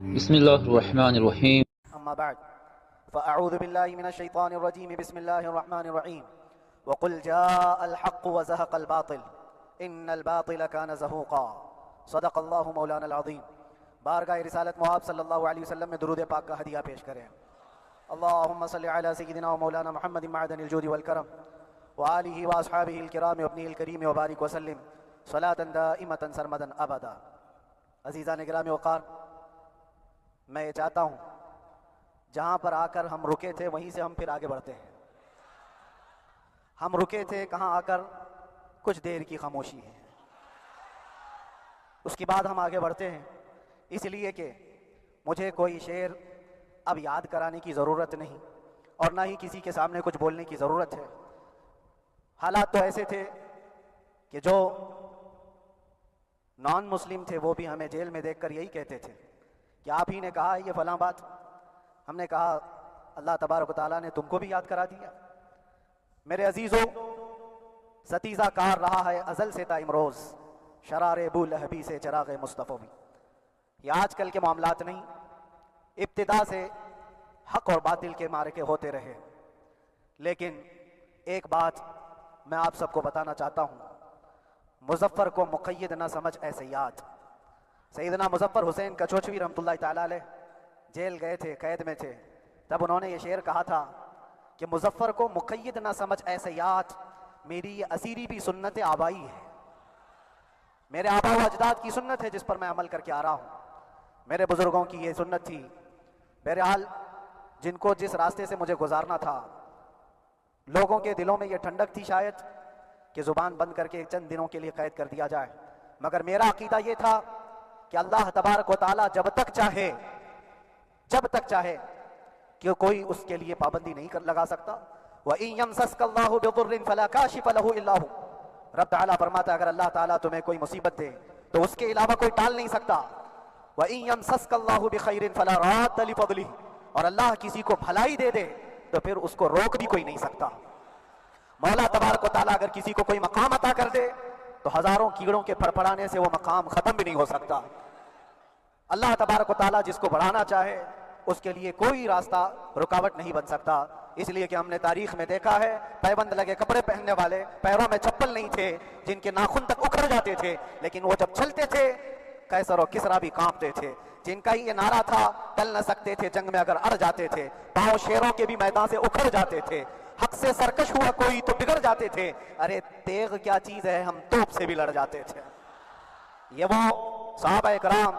बिस्मिल्लाहिर्रहमानिर्रहीम। अम्मा बाद फ़अऊज़ु बिल्लाहि मिनश्शैतानिर्रजीम बिस्मिल्लाहिर्रहमानिर्रहीम वक़ुल जाअल हक़्क़ु व ज़हक़ल बातिल इन्नल बातिल कान ज़हूक़ा सदक़ल्लाहु मौलानल अज़ीम। बारगाह रिसालत मुआब सल्लल्लाहु अलैहि वसल्लम में दुरूद पाक का हदिया पेश करें। अल्लाहुम्मा सल्लि अला सय्यिदिना व मौलाना मुहम्मदिन मअदनिल जूदि वल करम व आलिहि व अस्हाबिहिल किराम व इब्निल करीम व बारिक व सल्लिम सलातन दाइमतन सरमदन अबदा। अज़ीज़ान गिरामी वक़ार, मैं ये चाहता हूँ जहाँ पर आकर हम रुके थे वहीं से हम फिर आगे बढ़ते हैं। हम रुके थे कहाँ आकर, कुछ देर की खामोशी है, उसके बाद हम आगे बढ़ते हैं। इसलिए कि मुझे कोई शेर अब याद कराने की ज़रूरत नहीं और ना ही किसी के सामने कुछ बोलने की ज़रूरत है। हालात तो ऐसे थे कि जो नॉन मुस्लिम थे वो भी हमें जेल में देखकर यही कहते थे कि आप ही ने कहा ये फलां बात। हमने कहा अल्लाह तबारक व तआला ने तुमको भी याद करा दिया। मेरे अजीज़ों, सतीज़ा कार रहा है अज़ल से ता इमरोज़, शरारे अबू लहबी से चराग़े मुस्तफ़ा भी। ये आजकल के मामलात नहीं, इब्तिदा से हक़ और बातिल के मारके होते रहे। लेकिन एक बात मैं आप सबको बताना चाहता हूँ, मुज़फ़्फ़र को मुक़य्यद न समझ ऐसे याद। सैयदना मुज़फ़्फ़र हुसैन कचोचवी रहमतुल्लाह तआला अलैह जेल गए थे, कैद में थे, तब उन्होंने ये शेर कहा था कि मुज़फ़्फ़र को मुक़य्यद ना समझ ऐसे याद, मेरी ये असीरी भी सुन्नत आबाई है। मेरे आबा व अजदाद की सुन्नत है जिस पर मैं अमल करके आ रहा हूँ। मेरे बुज़ुर्गों की ये सुन्नत थी। बहरहाल जिनको जिस रास्ते से मुझे गुजारना था, लोगों के दिलों में ये ठंडक थी शायद कि ज़ुबान बंद करके चंद दिनों के लिए कैद कर दिया जाए, मगर मेरा अकीदा ये था कि अल्लाह तबारक व तआला जब तक चाहे कि कोई उसके लिए पाबंदी नहीं कर लगा सकता। व इन यमसस्कल्लाहु बिदुर्रिन फला काशिफ लहु इल्ला हु। रब तआला फरमाता है अगर अल्लाह ताला तुम्हें कोई मुसीबत दे तो उसके अलावा कोई टाल नहीं सकता। व इन यमसस्कल्लाहु बिखैरिन फला राद्द लिफज़लिही। और अल्लाह किसी को भलाई दे दे तो फिर उसको रोक भी कोई नहीं सकता। मौला तबारक व तआला अगर किसी को कोई मकाम अता कर दे तो हजारों कीड़ों के फड़फड़ाने से वो मकाम खत्म भी नहीं हो सकता। अल्लाह तबारक व तआला जिसको बढ़ाना चाहे उसके लिए कोई रास्ता रुकावट नहीं बन सकता। इसलिए कि हमने तारीख में देखा है, पैबंद लगे कपड़े पहनने वाले, पैरों में चप्पल नहीं थे, जिनके नाखून तक उखड़ जाते थे, लेकिन वो जब चलते थे कैसर और किसरा भी कांपते थे। जिनका ये नारा था टल न सकते थे जंग में अगर अड़ जाते थे, पांव शेरों के भी मैदान से उखड़ जाते थे, हक से सरकश हुआ कोई तो बिगड़ जाते थे। अरे तेग क्या चीज है, हम तोप से भी लड़ जाते थे। ये वो सहाबा किराम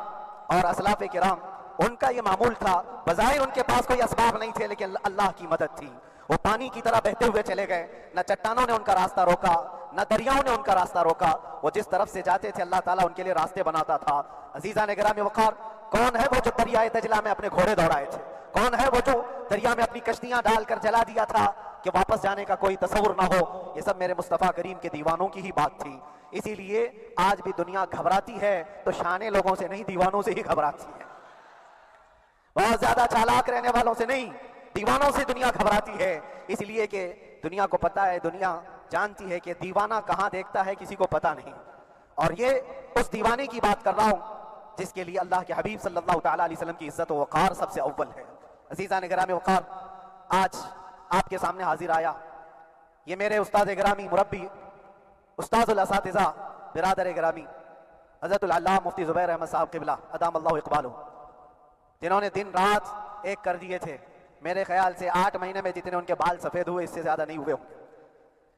और असलाफ किराम, उनका ये मामूल था। बज़ाहिर उनके पास कोई असबाब नहीं थे, लेकिन अल्लाह की मदद थी। वो पानी की तरह बहते हुए चले गए, न चट्टानों ने उनका रास्ता रोका, न दरियाओं ने उनका रास्ता रोका। वो जिस तरफ से जाते थे अल्लाह ताला उनके लिए रास्ते बनाता था। अजीज़ान गिरामी वक़ार, कौन है वो जो दरियाए दजला में अपने घोड़े दौड़ाए थे? कौन है वो जो दरिया में अपनी कश्तियां डालकर जला दिया था कि वापस जाने का कोई तसव्वुर ना हो? ये सब मेरे मुस्तफ़ा करीम के दीवानों की ही बात थी। इसीलिए आज भी दुनिया घबराती है तो शाने लोगों से नहीं, दीवानों से ही घबराती है। बहुत ज्यादा चालाक रहने वालों से नहीं, दीवानों से दुनिया घबराती है। इसलिए कि दुनिया को पता है, दुनिया जानती है कि दीवाना कहाँ देखता है किसी को पता नहीं। और ये उस दीवाने की बात कर रहा हूँ जिसके लिए अल्लाह के हबीब सल्लल्लाहु तआला अलैहि वसल्लम की इज्जत व वक़ार सबसे अव्वल है। अज़ीज़ान गिरामी वक़ार, आज आपके सामने हाजिर आया ये मेरे उस्ताद गिरामी, मुरब्बी, उस्ताज़ुल असातिज़ा, बिरादर गिरामी हज़रतुल अल्लामा मुफ्ती ज़ुबैर अहमद साहब क़िबला अदाम अल्लाहु इक़बालहु, जिन्होंने दिन रात एक कर दिए थे। मेरे ख्याल से 8 महीने में जितने उनके बाल सफ़ेद हुए इससे ज़्यादा नहीं हुए होंगे।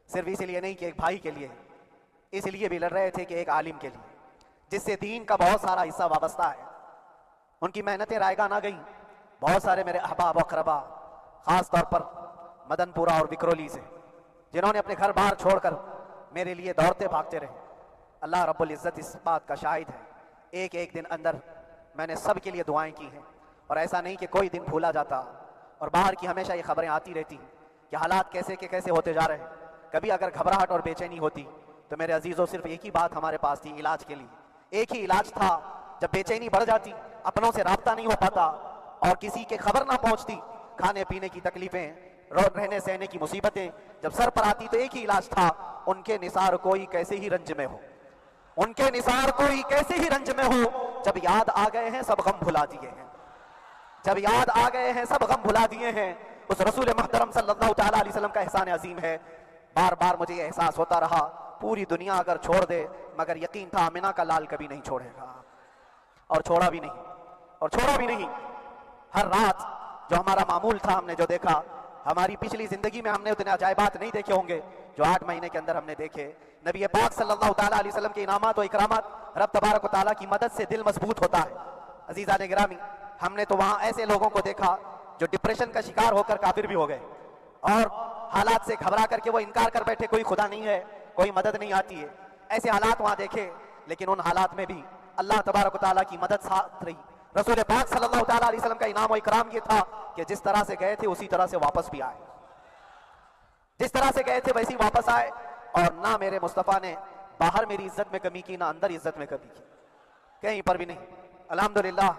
सिर्फ इसलिए नहीं कि एक भाई के लिए, इसलिए भी लड़ रहे थे कि एक आलिम के लिए जिससे दीन का बहुत सारा हिस्सा वाबस्ता है। उनकी मेहनतें रायगा ना गई। बहुत सारे मेरे अहबाब अक़रबा, ख़ास तौर पर मदनपुरा और विक्रोली से, जिन्होंने अपने घर बार छोड़कर मेरे लिए दौड़ते भागते रहे। अल्लाह रब्बुल इज़्ज़त इस बात का शाहिद है, एक एक दिन अंदर मैंने सब के लिए दुआएं की हैं। और ऐसा नहीं कि कोई दिन भूला जाता। और बाहर की हमेशा ये खबरें आती रहती कि हालात कैसे के कैसे होते जा रहे हैं। कभी अगर घबराहट और बेचैनी होती तो मेरे अजीज़ों सिर्फ एक ही बात हमारे पास थी इलाज के लिए, एक ही इलाज था। जब बेचैनी बढ़ जाती, अपनों से राब्ता नहीं हो पाता और किसी के खबर ना पहुंचती, खाने पीने की तकलीफें, रहने सहने की मुसीबतें जब सर पर आती तो एक ही इलाज था, उनके निसार कोई कैसे ही रंज में हो, उनके निसार कोई कैसे ही रंज में हो, जब याद आ गए हैं सब गम भुला दिए हैं। जब याद आ गए हैं, सब गम भुला दिए हैं, उस रसूल मुहतरम सल्लल्लाहु तआला अलैहि वसल्लम का एहसान अजीम है। बार बार मुझे ये एहसास होता रहा, पूरी दुनिया अगर छोड़ दे, मगर यकीन था आमिना का लाल कभी नहीं छोड़ेगा, और छोड़ा भी नहीं, और छोड़ा भी नहीं। हर रात जो हमारा मामूल था, हमने जो देखा, हमारी पिछली जिंदगी में हमने उतने अजायबात नहीं देखे होंगे जो 8 महीने के अंदर हमने देखे। नबी पाक सल्लल्लाहु तआला अलैहि वसल्लम के इनामात और इकरामात, रब तबारक व तआला की मदद से दिल मजबूत होता है। अजीज़ान गिरामी, हमने तो वहां ऐसे लोगों को देखा जो डिप्रेशन का शिकार होकर काफिर भी हो गए, और हालात से घबरा करके वो इनकार कर बैठे, कोई खुदा नहीं है, कोई मदद नहीं आती है। ऐसे हालात वहां देखे, लेकिन उन हालात में भी अल्लाह तबारक व तआला की मदद साथ रही। रसूल पाक सल्लल्लाहु तआला अलैहि वसल्लम का इनाम और इकराम ये था कि जिस तरह से गए थे उसी तरह से वापस भी आए, जिस तरह से गए थे वैसे ही वापस आए। और ना मेरे मुस्तफ़ा ने बाहर मेरी इज्जत में कमी की, ना अंदर इज्जत में कमी की, कहीं पर भी नहीं। अल्हम्दुलिल्लाह,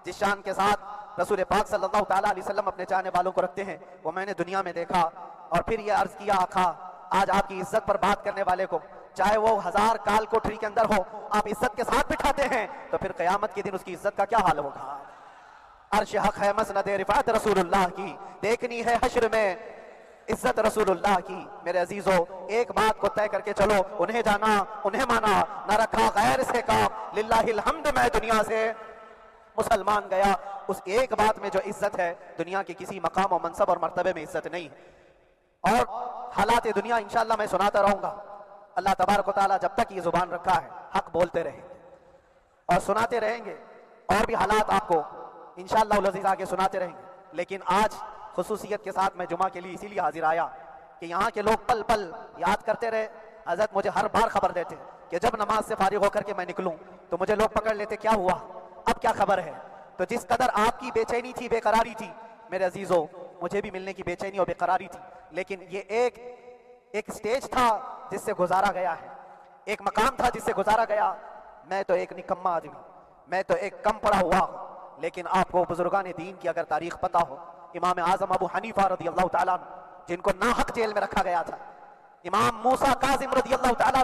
जिस शान के साथ रसूल पाक सल्लल्लाहु तआला अलैहि वसल्लम अपने चाहने वालों को रखते हैं, वो मैंने दुनिया में देखा। और फिर ये अर्ज किया, आका आज आपकी इज्जत पर बात करने वाले को, चाहे वो 1000 काल कोठरी के अंदर हो, आप इज्जत के साथ बिठाते हैं, तो फिर कयामत के दिन उसकी इज्जत का क्या हाल होगा। अर्श हक है मसनद रिफात रसूलुल्लाह की, देखनी है हश्र में इज्जत रसूलुल्लाह की। मेरे अजीजों, एक बात को तय करके चलो, उन्हें जाना, उन्हें माना, न रखा गैर से काम, लिल्लाहिल हम्द, मैं दुनिया से मुसलमान गया। उस एक बात में जो इज्जत है, दुनिया के किसी मकाम और मनसब और मर्तबे में इज्जत नहीं है। और हालात दुनिया इंशाअल्लाह मैं सुनाता रहूंगा। अल्लाह तबारक व तआला जब तक ये जुबान रखा है, हक बोलते रहेंगे और सुनाते रहेंगे, और भी हालात आपको इंशाअल्लाह उल अज़ीज़ आगे सुनाते रहेंगे। लेकिन आज खुसूसियत के साथ मैं जुमा के लिए इसीलिए हाजिर आया कि यहाँ के लोग पल पल याद करते रहे। हज़रत मुझे हर बार खबर देते कि जब नमाज से फारिग होकर के मैं निकलूं तो मुझे लोग पकड़ लेते, क्या हुआ, अब क्या खबर है। तो जिस कदर आपकी बेचैनी थी, बेकरारी थी, मेरे अजीजों, मुझे भी मिलने की बेचैनी और बेकरारी थी। लेकिन ये एक स्टेज था जिससे गुजारा गया है, एक मकाम था जिससे गुजारा गया। मैं तो एक निकम्मा आदमी, मैं तो एक कम पढ़ा हुआ हूं। लेकिन आपको बुजुर्गान दीन की अगर तारीख पता हो, इमाम आजम अबू हनीफा रदी अल्लाह तआला जिनको नाहक जेल में रखा गया था, इमाम मूसा काजिम रदी अल्लाह तआला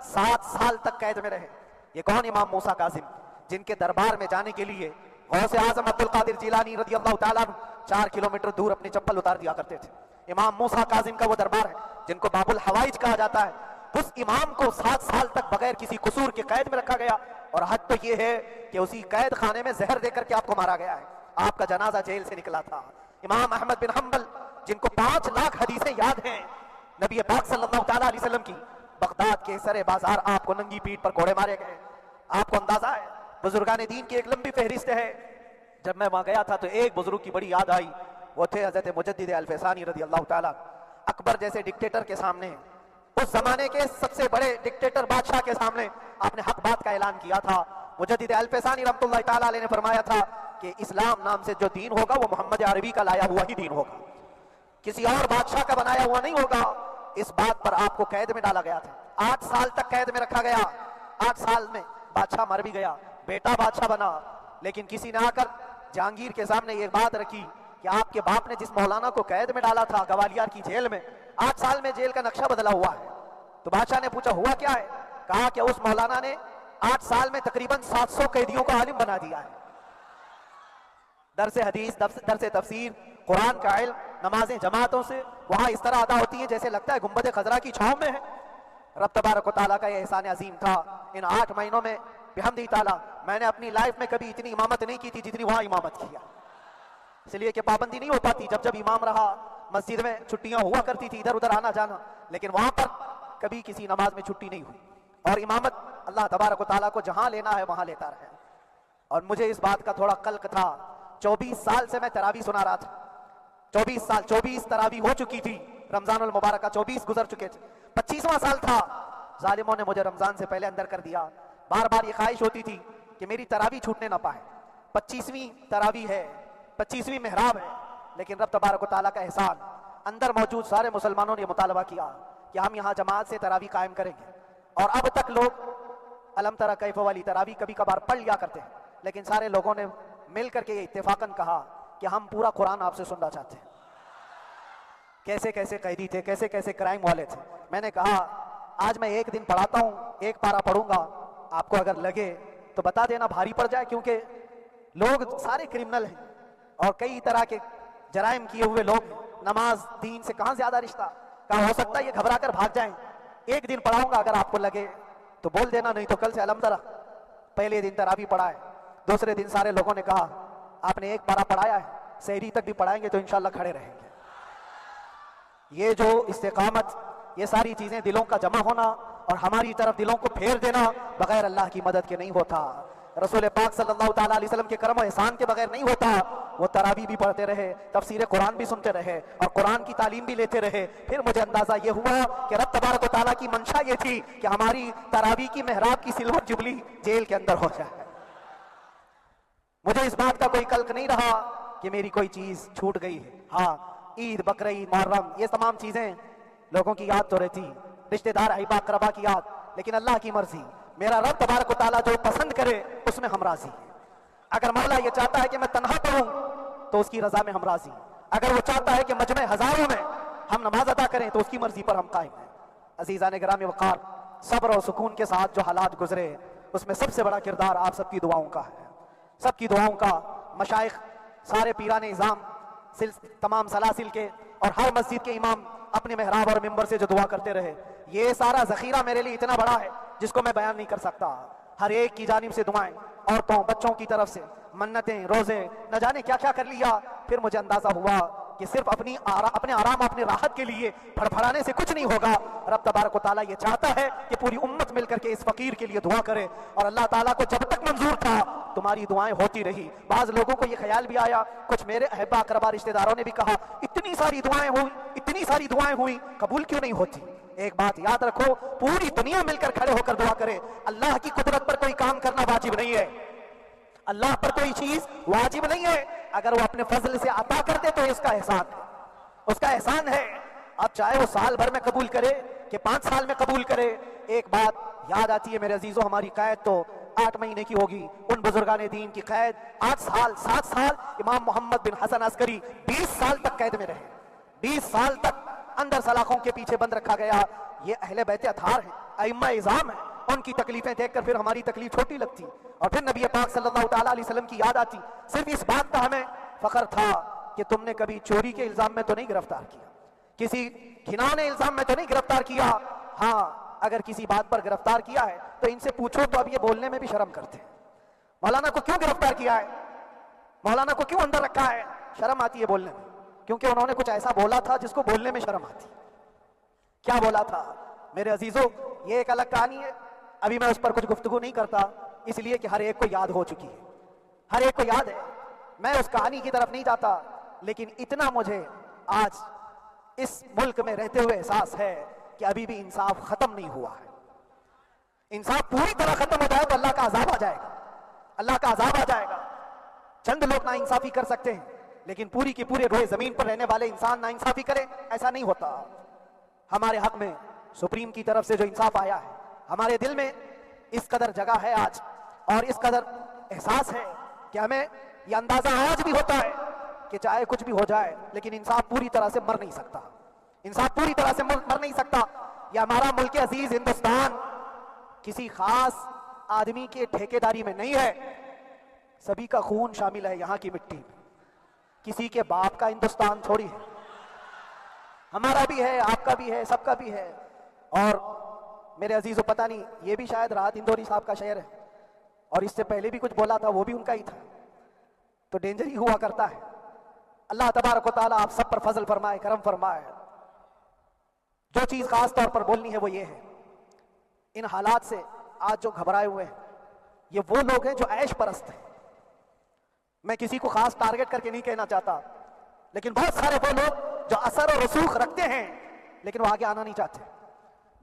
7 साल तक कैद में रहे। ये कौन इमाम मूसा काजिम, जिनके दरबार में जाने के लिए गौसे आजम अब्दुल कादिर जिलानी रदी अल्लाह तआला 4 किलोमीटर दूर अपनी चप्पल उतार दिया करते थे। इमाम मूसा काजिम का वो दरबार है जिनको बाबुल हवाइज कहा जाता है। उस इमाम को 7 साल तक बगैर किसी कसूर के कैद में रखा गया। और हद तो ये है कि उसी कैद खाने में जहर देकर के आपको मारा गया है। आपका जनाजा जेल से निकला था। इमाम अहमद बिन हम्बल जिनको 5 लाख हदीसें याद हैं नबी पाक सल्लल्लाहु तआला अलैहि वसल्लम की, बगदाद के सरे बाजार आपको नंगी पीठ पर घोड़े मारे गए। आपको अंदाजा है, बुजुर्गान दीन की एक लंबी फहरिस्त है। जब मैं वहां गया था तो एक बुजुर्ग की बड़ी याद आई, वो थे हजरत मुजद्दिद अल-फैसानी रदी अल्लाह तआला। अकबर जैसे डिक्टेटर के सामने, उस जमाने के सबसे बड़े डिक्टेटर बादशाह के सामने आपने हक बात का ऐलान किया था। मुजद्दिद अल-फैसानी रहमतुल्लाह तआला अलैह ने फरमाया था कि इस्लाम नाम से जो दीन होगा वो मोहम्मद अरबी का लाया हुआ ही दीन होगा, किसी और बादशाह का बनाया हुआ नहीं होगा। इस बात पर आपको कैद में डाला गया था, 8 साल तक कैद में रखा गया। 8 साल में बादशाह मर भी गया, बेटा बादशाह बना। लेकिन किसी ने आकर जहांगीर के सामने ये बात रखी कि आपके बाप ने जिस मौलाना को कैद में डाला था ग्वालियर की जेल में, 8 साल में जेल का नक्शा बदला हुआ है। तो बादशाह ने पूछा हुआ क्या है, कहा कि उस मौलाना ने 8 साल में तकरीबन 700 कैदियों को आलिम बना दिया है। दरसे हदीस, दरसे तफसीर, कुरान का इल्म, नमाजें जमातों से वहां इस तरह अदा होती है जैसे लगता है गुंबद खजरा की छांव में है। रब तबारक व तआला का यह एहसान अजीम था। इन 8 महीनों में बिहम्दी ताला मैंने अपनी लाइफ में कभी इतनी इमामत नहीं की थी जितनी वहां इमामत किया। इसलिए कि पाबंदी नहीं हो पाती, जब जब इमाम रहा मस्जिद में छुट्टियां हुआ करती थी, इधर उधर आना जाना, लेकिन वहां पर कभी किसी नमाज में छुट्टी नहीं हुई। और इमामत अल्लाह तबारक व तआला को जहां लेना है वहां लेता रहे। और मुझे इस बात का थोड़ा कल्क था, 24 साल से मैं तरावी सुना रहा था। 24 साल, 24 तरावी हो चुकी थी। रमजानुल मुबारक का 24 गुजर चुके थे, 25वां साल था। जालिमों ने मुझे रमजान से पहले अंदर कर दिया। बार बार ये ख्वाहिश होती थी कि मेरी तरावी छूटने ना पाए। 25वीं तरावी है, 25वीं मेहराब है, लेकिन रब तबारक व तआला का एहसान, अंदर मौजूद सारे मुसलमानों ने मुतालबा किया कि हम यहाँ जमात से तरावी कायम करेंगे। और अब तक लोग अलम तरा कैफ वाली तरावी कभी कभार पढ़ लिया करते हैं, लेकिन सारे लोगों ने मिल करके ये इत्तेफाकन कहा कि हम पूरा कुरान आपसे सुनना चाहते हैं। कैसे कैसे कैदी थे, कैसे कैसे क्राइम वाले थे। मैंने कहा आज मैं एक दिन पढ़ाता हूँ, एक पारा पढ़ूंगा, आपको अगर लगे तो बता देना, भारी पड़ जाए, क्योंकि लोग सारे क्रिमिनल हैं और कई तरह के जराइम किए हुए लोग, नमाज दीन से कहां ज्यादा रिश्ता। कहा हो सकता है ये घबरा कर भाग जाएं। एक दिन पढ़ाऊंगा, अगर आपको लगे तो बोल देना, नहीं तो कल से अलहमदुलिल्लाह। पहले दिन तरावी पढ़ाए, दूसरे दिन सारे लोगों ने कहा आपने एक पारा पढ़ाया है, सहरी तक भी पढ़ाएंगे तो इंशाल्लाह खड़े रहेंगे। ये जो इस्तेकामत, ये सारी चीजें दिलों का जमा होना और हमारी तरफ दिलों को फेर देना बगैर अल्लाह की मदद के नहीं होता। रसूल पाक सल्लल्लाहु ताला अलैहि वसल्लम के करम और एहसान के बगैर नहीं होता। वो तरावी भी पढ़ते रहे, तफसीर कुरान भी सुनते रहे और कुरान की तालीम भी लेते रहे। फिर मुझे अंदाजा ये हुआ कि रब तबारक व तआला की मंशा ये थी कि हमारी तरावी की मेहराब की सिल्वर जुबली जेल के अंदर हो जाए। मुझे इस बात का कोई कल्क नहीं रहा कि मेरी कोई चीज छूट गई है। हाँ, ईद, बकरीद, मुहर्रम, ये तमाम चीजें लोगों की याद तो रहती, रिश्तेदार, अहिबा, अकरबा की याद, लेकिन अल्लाह की मर्जी, मेरा रब तबारक व तआला जो पसंद करे उसमें हम राजी हैं। अगर मौला ये चाहता है कि मैं तन्हा पढ़ूं तो उसकी रजा में हम राजी हैं। अगर वो चाहता है कि मजमे हजारों में हम नमाज अदा करें तो उसकी मर्जी पर हम कायम हैं। अजीज़ान गिरामी वक़ार, सब्र और सुकून के साथ जो हालात गुजरे उसमें सबसे बड़ा किरदार आप सबकी दुआओं का है। सबकी दुआओं का, मशाइख, सारे पीरान इज़ाम, तमाम सलासिल के और हर मस्जिद के इमाम अपने मेहराब और मिंबर से जो दुआ करते रहे, ये सारा जखीरा मेरे लिए इतना बड़ा है जिसको मैं बयान नहीं कर सकता। हर एक की जानिब से दुआएं, औरतों बच्चों की तरफ से मन्नतें, रोजे, न जाने क्या क्या कर लिया। फिर मुझे अंदाजा हुआ कि सिर्फ अपने आराम, अपनी राहत के लिए फड़फड़ाने से कुछ नहीं होगा। रब तबारक व तआला ये चाहता है कि पूरी उम्मत मिलकर के इस फकीर के लिए दुआ करे और अल्लाह ताला को जब तक मंजूर था तुम्हारी दुआएं होती रही। बाज लोगों को ये ख्याल भी आया, कुछ मेरे अहबा अकरबा रिश्तेदारों ने भी कहा इतनी सारी दुआएं हुई, कबूल क्यों नहीं होती। एक बात याद रखो, पूरी दुनिया मिलकर खड़े होकर दुआ करे। अल्लाह की कुदरत पर कोई काम करना वाजिब नहीं है, अल्लाह पर कोई चीज वाजिब नहीं है। अगर वो अपने फजल से अता कर दे तो इसका एहसान है, उसका एहसान है। अब चाहे वो साल भर में कबूल करे कि 5 साल में कबूल करे। एक बात याद आती है मेरे अजीजों, हमारी कैद तो 8 महीने की होगी, उन बुजुर्गान दीन की कैद 8 साल, 7 साल। इमाम मोहम्मद बिन हसन अस्करी 20 साल तक कैद में रहे, 20 साल तक अंदर सलाखों के पीछे बंद रखा गया। ये अहले बैत अथार है, अइम्मा इज़ाम है, उनकी तकलीफें देखकर फिर हमारी तकलीफ छोटी लगती और फिर नबी पाक सल्लल्लाहु ताला अलैहि वसल्लम की याद आती। सिर्फ इस बात का हमें फख्र था कि तुमने कभी चोरी के इल्जाम में तो नहीं गिरफ्तार किया, किसी घिनौने इल्जाम में तो नहीं गिरफ्तार किया। हाँ, अगर किसी बात पर गिरफ्तार किया है तो इनसे पूछो तो अब ये बोलने में भी शर्म करते हैं। मौलाना को क्यों गिरफ्तार किया है, मौलाना को क्यों अंदर रखा है, शर्म आती है बोलने में, क्योंकि उन्होंने कुछ ऐसा बोला था जिसको बोलने में शर्म आती। क्या बोला था मेरे अजीजों, ये एक अलग कहानी है। अभी मैं उस पर कुछ गुफ्तगू नहीं करता, इसलिए कि हर एक को याद हो चुकी है, हर एक को याद है। मैं उस कहानी की तरफ नहीं जाता, लेकिन इतना मुझे आज इस मुल्क में रहते हुए एहसास है कि अभी भी इंसाफ खत्म नहीं हुआ है। इंसाफ पूरी तरह खत्म हो जाए तो अल्लाह का अजाब आ जाएगा, अल्लाह का अजाब आ जाएगा। चंद लोग ना इंसाफी कर सकते हैं, लेकिन पूरी की पूरे रोए जमीन पर रहने वाले इंसान ना इंसाफी करें, ऐसा नहीं होता। हमारे हक में सुप्रीम की तरफ से जो इंसाफ आया है, हमारे दिल में इस कदर जगह है आज और इस कदर एहसास है कि हमें यह अंदाजा आज भी होता है कि चाहे कुछ भी हो जाए लेकिन इंसाफ पूरी तरह से मर नहीं सकता, इंसाफ पूरी तरह से मर नहीं सकता। यह हमारा मुल्क अजीज हिंदुस्तान किसी खास आदमी के ठेकेदारी में नहीं है, सभी का खून शामिल है यहाँ की मिट्टी में। किसी के बाप का हिंदुस्तान थोड़ी है, हमारा भी है, आपका भी है, सबका भी है। और मेरे अजीजों, पता नहीं ये भी शायद राहत इंदौरी साहब का शेर है और इससे पहले भी कुछ बोला था, वो भी उनका ही था, तो डेंजर ही हुआ करता है। अल्लाह तबारक व तआला आप सब पर फजल फरमाए, करम फरमाए। जो चीज खास तौर पर बोलनी है वो ये है, इन हालात से आज जो घबराए हुए हैं ये वो लोग हैं जो ऐश परस्त हैं। मैं किसी को खास टारगेट करके नहीं कहना चाहता, लेकिन बहुत सारे वो लोग जो असर और रसूख रखते हैं लेकिन वो आगे आना नहीं चाहते।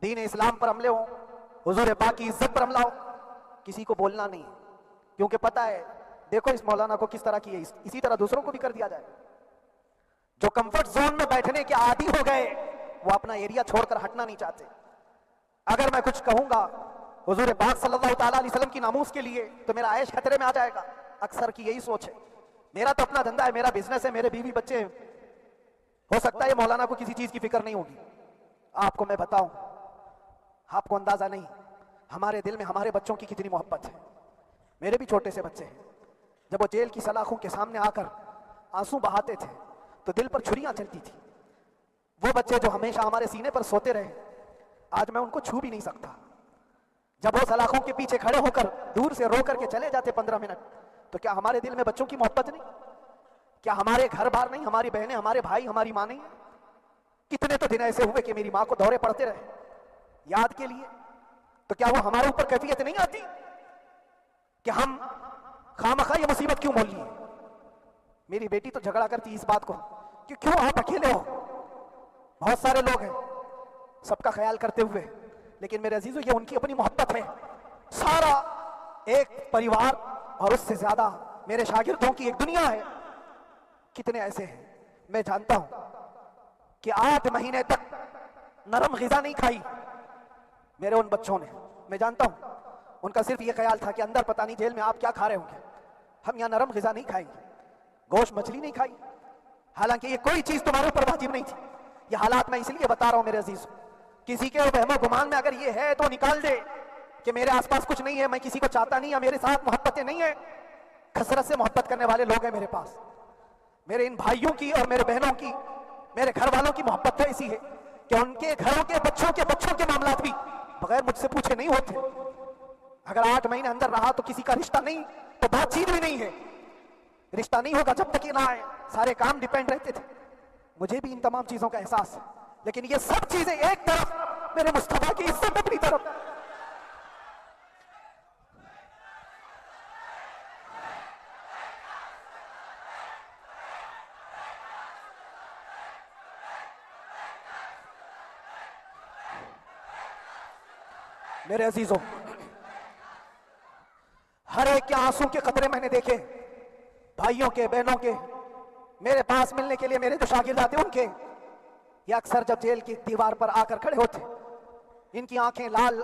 दीन इस्लाम पर हमले हो, हुजूर पाक की इज्जत पर हमला हो, किसी को बोलना नहीं, क्योंकि पता है देखो इस मौलाना को किस तरह की है, इसी तरह दूसरों को भी कर दिया जाए। जो कंफर्ट जोन में बैठने के आदी हो गए वो अपना एरिया छोड़कर हटना नहीं चाहते। अगर मैं कुछ कहूंगा हुजूर पाक सल्लल्लाहु ताला अलैहि वसल्लम की नामूस के लिए तो मेरा ऐश खतरे में आ जाएगा। अक्सर की यही सोच है, मेरा तो अपना धंधा है, मेरा बिजनेस है, मेरे बीवी बच्चे हैं, हो सकता है मौलाना को किसी चीज की फिक्र नहीं होगी। आपको मैं बताऊं, आपको अंदाजा नहीं हमारे दिल में हमारे बच्चों की कितनी मोहब्बत है। मेरे भी छोटे से बच्चे हैं, जब वो जेल की सलाखों के सामने आकर आंसू बहाते थे तो दिल पर छुरियां चलती थी। वो बच्चे जो हमेशा हमारे सीने पर सोते रहे, आज मैं उनको छू भी नहीं सकता। जब वो सलाखों के पीछे खड़े होकर दूर से रो करके चले जाते 15 मिनट, तो क्या हमारे दिल में बच्चों की मोहब्बत नहीं? क्या हमारे घर बार नहीं, हमारी बहनें, हमारे भाई, हमारी माँ नहीं? कितने तो दिन ऐसे हुए कि मेरी माँ को दौरे पड़ते रहे याद के लिए। तो क्या वो हमारे ऊपर कैफियत नहीं आती कि हम खामखा ये मुसीबत क्यों मोल लिए? मेरी बेटी तो झगड़ा करती इस बात को कि क्यों आप अकेले हो, बहुत सारे लोग हैं, सबका ख्याल करते हुए। लेकिन मेरे अजीजों, ये उनकी अपनी मोहब्बत है। सारा एक परिवार और उससे ज्यादा मेरे शागिर्दों की एक दुनिया है। कितने ऐसे हैं, मैं जानता हूं कि 8 महीने तक नरम ग़िज़ा नहीं खाई मेरे उन बच्चों ने। मैं जानता हूं उनका सिर्फ ये ख्याल था कि अंदर पता नहीं जेल में आप क्या खा रहे होंगे, हम यहां नरम ग़िज़ा नहीं खाएंगे, गोश्त मछली नहीं खाई। हालांकि ये कोई चीज तुम्हारे ऊपर वाजिब नहीं थी। ये हालात मैं इसलिए बता रहा हूं मेरे अजीज, किसी के वहमो गुमान में अगर ये है तो निकाल दे कि मेरे आसपास कुछ नहीं है, मैं किसी को चाहता नहीं, या मेरे साथ मोहब्बतें नहीं है। कसरत से मोहब्बत करने वाले लोग हैं मेरे पास। मेरे इन भाइयों की और मेरे बहनों की, मेरे घर वालों की मोहब्बत ऐसी है कि उनके घरों के बच्चों के मामलात भी बगैर मुझसे पूछे नहीं होते। अगर 8 महीने अंदर रहा तो किसी का रिश्ता नहीं, तो बातचीत भी नहीं है। रिश्ता नहीं होगा जब तक ये ना आए, सारे काम डिपेंड रहते थे। मुझे भी इन तमाम चीजों का एहसास है, लेकिन ये सब चीजें एक तरफ, मेरे मुस्तफा की इज्जत अपनी तरफ। मेरे अजीजों, हर एक के आंसू के कतरे मैंने देखे, भाइयों के, बहनों के। मेरे पास मिलने के लिए मेरे जो शागिर्द आते उनके, ये अक्सर जब जेल की दीवार पर आकर खड़े होते, इनकी आंखें लाल,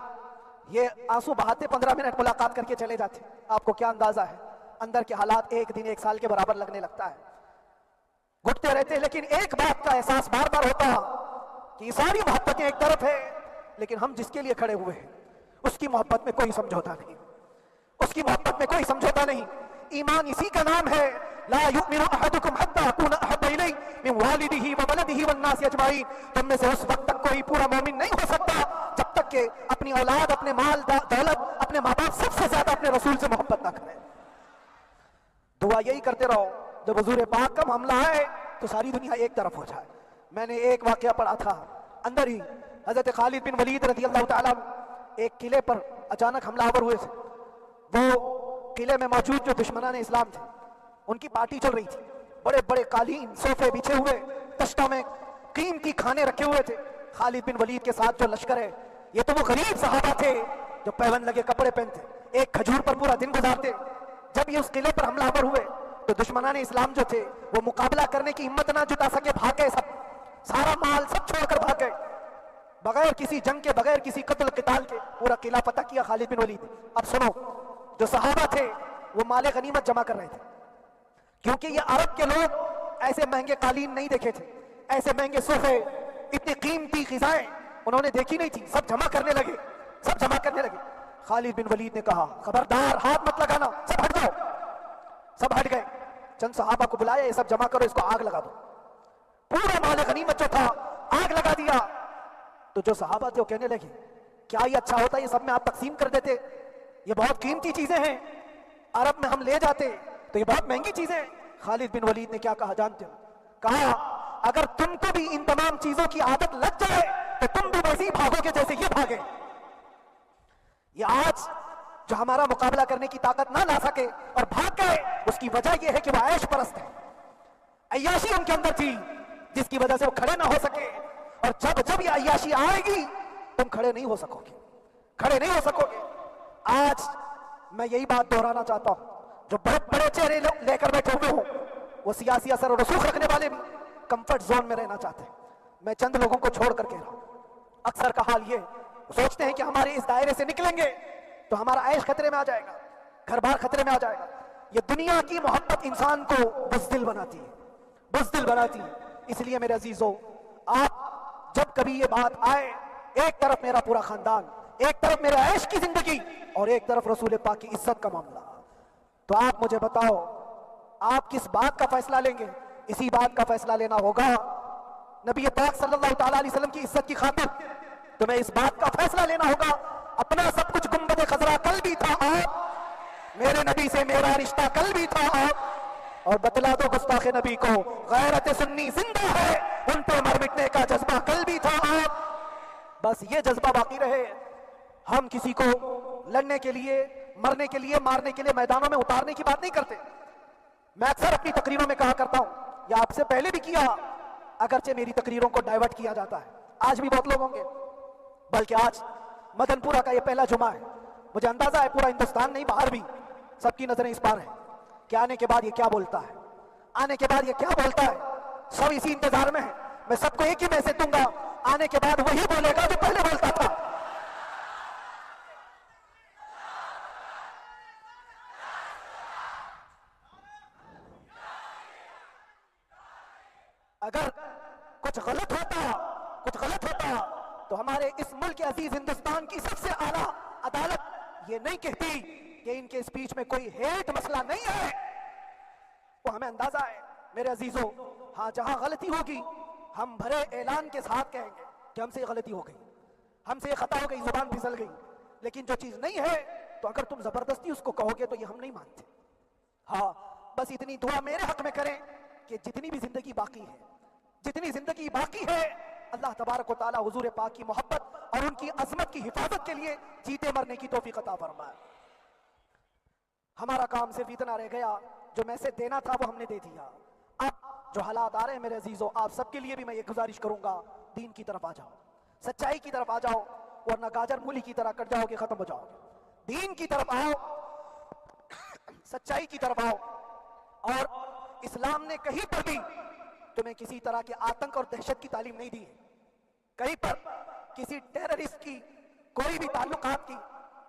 ये आंसू बहाते 15 मिनट मुलाकात करके चले जाते। आपको क्या अंदाजा है, अंदर के हालात एक दिन एक साल के बराबर लगने लगता है। घुटते रहते, लेकिन एक बात का एहसास बार बार होता कि सारी मोहब्बतें एक तरफ है, लेकिन हम जिसके लिए खड़े हुए हैं उसकी मोहब्बत में कोई समझौता नहीं, उसकी मोहब्बत में कोई समझौता नहीं। ईमान इसी का नाम है, ला युमिनु अहदुकुम हत्ता अकूना अहब्बा इलैहि मिन वालिदिही व वलदिही वन नास अजमाइन। तुम में से उस वक्त तक कोई पूरा मोमिन नहीं हो सकता जब तक कि अपनी औलाद, अपने माल दौलत, अपने माँ बाप, सबसे ज्यादा अपने रसूल से मोहब्बत ना करे। दुआ यही करते रहो, जब हुजूर पाक का मामला आए तो सारी दुनिया एक तरफ हो जाए। मैंने एक वाकया पढ़ा था, अंदर ही हजरत खालिद बिन वलीद रज़ी अल्लाह तआला एक किले पर अचानक हमलावर हुए थे। वो किले में मौजूद जो दुश्मनान इस्लाम थे, उनकी पार्टी चल रही थी। बड़े बड़े कालीन सोफे बिछे हुए, तश्तों में कीमती खाने रखे हुए थे। खालिद बिन वलीद के साथ जो लश्कर है, ये तो वो गरीब सहाबा थे जो पैबंद लगे कपड़े पहनते, एक खजूर पर पूरा दिन गुजारते। जब ये उस किले पर हमलावर हुए तो दुश्मनान इस्लाम जो थे वो मुकाबला करने की हिम्मत ना जुटा सके, भाग गए सब, सारा माल सब छोड़कर भाग गए, बगैर किसी जंग के, बगैर किसी कत्ल किताल के। पूरा किला पता किया खालिद बिन वलीद। अब सुनो, जो सहाबा थे वो माले गनीमत जमा कर रहे थे, क्योंकि ये अरब के लोग ऐसे महंगे कालीन नहीं देखे थे, ऐसे महंगे सोफे, इतनी कीमती ग़िज़ाएं उन्होंने देखी नहीं थी। सब जमा करने लगे, सब जमा करने लगे। खालिद बिन वलीद ने कहा, खबरदार, हाथ मत लगाना, सब हट जाओ। सब हट गए। चंद सहाबा को बुलाया, ये सब जमा करो, इसको आग लगा दो। पूरा माले गनीमत जो था आग लगा दिया। तो जो सहाबा थे वो कहने लगे, क्या ये अच्छा होता, ये सब में आप तकसीम कर देते, ये बहुत कीमती चीजें हैं, अरब में हम ले जाते तो ये बहुत महंगी चीजें हैं। खालिद बिन वलीद ने क्या कहा जानते हो? कहा, अगर तुमको भी इन तमाम चीजों की आदत लग जाए तो तुम भी वैसे ही भागोगे जैसे ये भागे। ये आज जो हमारा मुकाबला करने की ताकत ना ला सके और भाग गए, उसकी वजह यह है कि वह ऐश परस्त है, अय्याशी उनके अंदर थी, जिसकी वजह से वो खड़े ना हो सके। और जब जब ये अय्याशी आएगी तुम खड़े नहीं हो सकोगे, खड़े नहीं हो सकोगे। आज मैं यही बात दोहराना चाहता हूं, जो बहुत बड़े चेहरे लेकर बैठे हुए हो, वो सियासी असर और रसूख रखने वाले भी कंफर्ट जोन में रहना चाहते हैं। मैं चंद लोगों को छोड़ कर कह रहा हूं, अक्सर का हाल ये, सोचते हैं कि हमारे इस दायरे से निकलेंगे तो हमारा ऐश खतरे में आ जाएगा, घर बार खतरे में आ जाएगा। ये दुनिया की मोहब्बत इंसान को बुज़दिल बनाती है, बुज़दिल बनाती है। इसलिए मेरे अजीजों, आप जब कभी ये बात आए, एक तरफ मेरा पूरा खानदान, एक तरफ मेरे ऐश की जिंदगी और एक तरफ रसूल पाक की इज्जत का मामला, तो आप मुझे बताओ, आप किस बात का फैसला लेंगे, इसी बात का फैसला लेना होगा। नबी पाक सल्लल्लाहु ताला अलैहि वसल्लम की इज्जत की खातिर तुम्हें इस बात का फैसला लेना होगा। अपना सब कुछ गुंबद खजरा कल भी था मेरे नबी से मेरा रिश्ता कल भी था और बतला दो गुस्ताखे नबी को गैरत सुन्नी जिंदा है, उन पे मर मिटने का जज्बा कल भी था बस ये जज्बा बाकी रहे। हम किसी को लड़ने के लिए, मरने के लिए, मारने के लिए मैदानों में उतारने की बात नहीं करते। मैं अक्सर अपनी तकरीरों में कहा करता हूं, या आपसे पहले भी किया, अगरचे मेरी तकरीरों को डाइवर्ट किया जाता है, आज भी बहुत लोग होंगे, बल्कि आज मदनपुरा का ये पहला जुमा है। मुझे अंदाजा है पूरा हिंदुस्तान नहीं, बाहर भी सबकी नजरें इस पार है कि आने के बाद ये क्या बोलता है, आने के बाद ये क्या बोलता है। सब इसी इंतजार में है। मैं सबको एक ही मैसेज दूंगा, आने के बाद वही बोलेगा जो पहले बोलता था। अगर कुछ गलत होता तो हमारे इस मुल्क के अजीज हिंदुस्तान की सबसे आला अदालत ये नहीं कहती कि इनके स्पीच में कोई हेट मसला नहीं है। वो हमें अंदाजा है मेरे अजीजों। हाँ, जहां गलती होगी हम भरे ऐलान के साथ कहेंगे कि हमसे ये गलती हो गई, हमसे ये खता हो गई, जुबान फिसल गई। लेकिन जो चीज नहीं है तो अगर तुम जबरदस्ती उसको कहोगे तो ये हम नहीं मानते। हाँ, बस इतनी दुआ मेरे हक में करें कि जितनी भी जिंदगी बाकी है, जितनी जिंदगी बाकी है, अल्लाह तबारक व तआला हुजूर पाक की मोहब्बत और उनकी अजमत की हिफाजत के लिए जीते मरने की तौफीक अता फरमाए। हमारा काम सिर्फ इतना रह गया, जो मैसेज देना था वो हमने दे दिया। अब जो हालात आ रहे हैं मेरे अजीजों, आप सबके लिए भी मैं ये गुजारिश करूंगा, दीन की तरफ आ जाओ, सच्चाई की तरफ आ जाओ, वरना गाजर मूली की तरह कट जाओगे, खत्म हो जाओगे। दीन की तरफ आओ, सच्चाई की तरफ आओ। और इस्लाम ने कहीं पर भी तुम्हें किसी तरह के आतंक और दहशत की तालीम नहीं दी है। कहीं पर किसी टेररिस्ट की कोई भी ताल्लुकात की,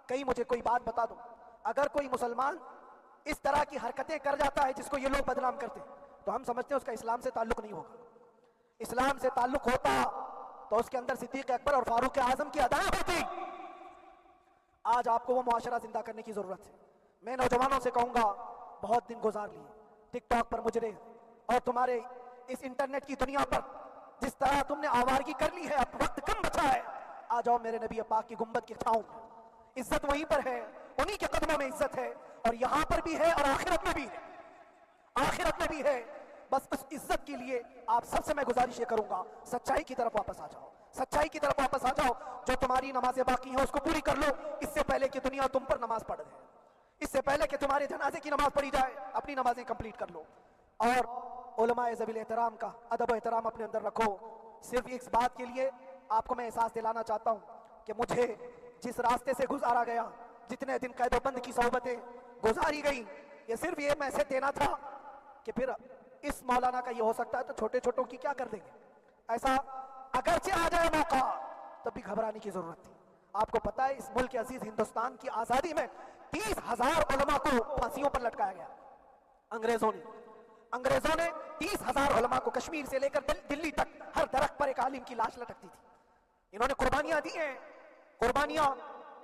कहीं मुझे कोई बात बता दो, अगर कोई मुसलमान इस तरह की हरकतें कर जाता है जिसको ये लोग बदनाम करते हैं, तो हम समझते हैं उसका इस्लाम से ताल्लुक नहीं होगा। इस्लाम से ताल्लुक होता तो उसके अंदर सिद्दीक अकबर और फारूक आजम की अदाएं होती। आज आपको वो मुआशरा जिंदा करने की जरूरत है। मैं नौजवानों से कहूंगा, बहुत दिन गुजार लिए टिकटॉक पर मुजरे और तुम्हारे इस इंटरनेट की दुनिया पर जिस तरह तुमने आवारगी कर ली है, अब वक्त कम बचा है। आ जाओ मेरे नबी पाक की गुंबद के छांव में। इज्जत वहीं पर है, उन्हीं के कदमों में इज्जत है, और यहां पर भी है और आखिरत में भी है, आखिरत में भी है। बस उस इज्जत के लिए आप सबसे मैं गुजारिश ये करूंगा, सच्चाई की तरफ वापस आ जाओ, सच्चाई की तरफ वापस आ जाओ। जो तुम्हारी नमाजें बाकी हैं उसको पूरी कर लो, इससे पहले कि दुनिया तुम पर नमाज पढ़ दे, इससे पहले कि तुम्हारे जनाजे की नमाज पढ़ी जाए, अपनी नमाजें कंप्लीट कर लो। और उलमाए ज़बील एहतराम का अदब और एहतराम अपने अंदर रखो। सिर्फ इस बात के लिए आपको मैं एहसास दिलाना चाहता हूँ कि मुझे जिस रास्ते से गुजारा गया, जितने दिन कैदोबंद की सोहबतें गुजारी गई, ये सिर्फ ये मैसेज देना था कि फिर इस मौलाना का ये हो सकता है तो छोटे छोटों की क्या कर देंगे। ऐसा अगरचे आ जाए मौका तब भी घबराने की जरूरत थी। आपको पता है इस मुल्क के अजीज हिंदुस्तान की आजादी में 30,000 उलमा को फांसियों पर लटकाया गया। अंग्रेजों ने 30,000 उलमा को कश्मीर से लेकर दिल्ली तक हर दरख्त पर एक आलिम की लाश लटकती थी। इन्होंने कुर्बानियां दी हैं, कुर्बानियां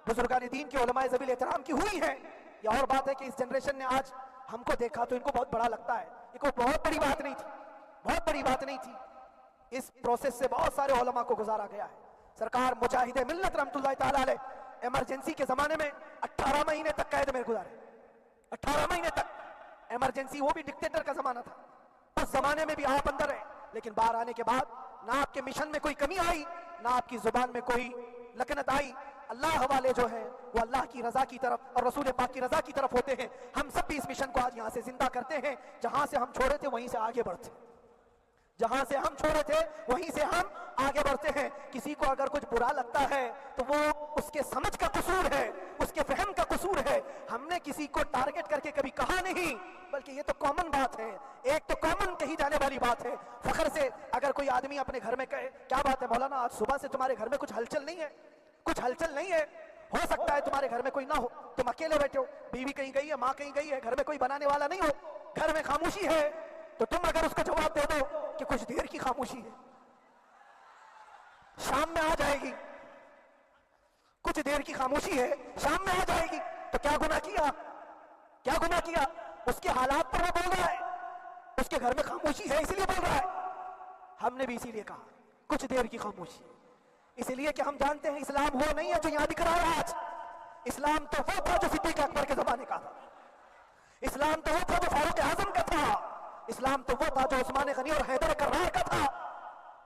बुजुर्गान दीन के उलमाए ज़बील एहतराम की हुई हैं। यह और बात है कि इस जनरेशन ने आज हमको देखा तो इनको बहुत बड़ा लगता है, ये कोई बहुत बड़ी बात नहीं थी, बहुत बड़ी बात नहीं थी। इस प्रोसेस से बहुत सारे उलमा को गुजारा गया है। सरकार मुजाहिदे मिल्लत रहमतुल्लाह तआला अलैह इमरजेंसी के जमाने में 18 महीने तक कैद में गुजारे, 18 महीने तक इमरजेंसी, वो भी डिक्टेटर का जमाना था। उस जमाने में भी आप अंदर रहे, लेकिन बाहर आने के बाद ना आपके मिशन में कोई कमी आई, ना आपकी जुबान में कोई लकनत आई। अल्लाह वाले जो है वो अल्लाह की रजा की तरफ और रसूल पाक की रजा की तरफ होते हैं। हम सब भी इस मिशन को आज यहाँ से जिंदा करते हैं। जहां से हम छोड़े थे वहीं से आगे बढ़ते, जहां से हम छोड़े थे वहीं से हम आगे बढ़ते हैं। किसी को अगर कुछ बुरा लगता है तो वो उसके समझ का कसूर है, उसके फहम का कसूर है। हमने किसी को टारगेट करके कभी कहा नहीं, बल्कि ये तो कॉमन बात है, एक तो कॉमन कही जाने वाली बात है। फखर से अगर कोई आदमी अपने घर में कहे, क्या बात है मौलाना, आज सुबह से तुम्हारे घर में कुछ हलचल नहीं है, कुछ हलचल नहीं है। हो सकता है तुम्हारे घर में कोई ना हो, तुम अकेले बैठे हो, बीवी कहीं गई है, माँ कहीं गई है, घर में कोई बनाने वाला नहीं हो, घर में खामोशी है, तो तुम अगर उसको जवाब दे दो कि कुछ देर की खामोशी है, शाम में आ जाएगी, कुछ देर की खामोशी है, शाम में आ जाएगी, तो क्या गुनाह किया, क्या गुनाह किया? उसके हालात पर वो बोल रहा है, उसके घर में खामोशी है इसलिए बोल रहा है। हमने भी इसीलिए कहा कुछ देर की खामोशी, इसलिए कि हम जानते हैं इस्लाम वो नहीं है जो यहां दिख रहा है आज। इस्लाम तो वो था जो सिद्दीक अकबर के जमाने का था, इस्लाम तो वो था जो फारूक आजम का था, इस्लाम तो वो था जो उस्मान गनी और हैदर कर्रार का था।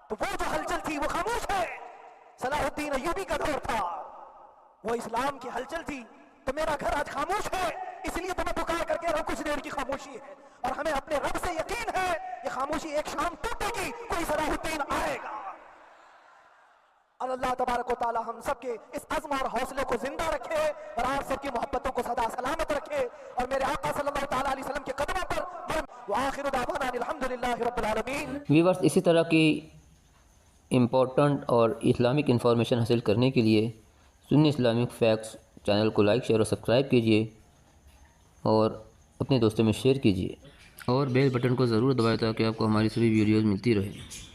तो वो जो हलचल थी वो खामोश है। सलाहुद्दीन अय्यूबी का दौर था, वो इस्लाम की हलचल थी। तो मेरा घर आज खामोश है, इसलिए तो मैं पुकार करके रहा हूं कुछ देर की खामोशी है। और हमें अपने रब से यकीन है ये खामोशी एक शाम टूटेगी, कोई सलाहुद्दीन आएगा। और अल्लाह तबारक व तआला हम सबके इस अज़्म और हौसले को जिंदा रखे और आप सबकी मोहब्बतों को सदा सलामत रखे और मेरे आका सल्लल्लाहु तआला अलैहि वसल्लम के कदमों पर व आखिरु दावाना अल्हम्दुलिल्लाहि रब्बिल आलमीन। व्यूअर्स, इसी तरह की इम्पोर्टेंट और इस्लामिक इन्फॉर्मेशन हासिल करने के लिए सुन्नी इस्लामिक फैक्ट्स चैनल को लाइक, शेयर और सब्सक्राइब कीजिए और अपने दोस्तों में शेयर कीजिए और बेल बटन को ज़रूर दबाएं ताकि आपको हमारी सभी वीडियोज़ मिलती रहे।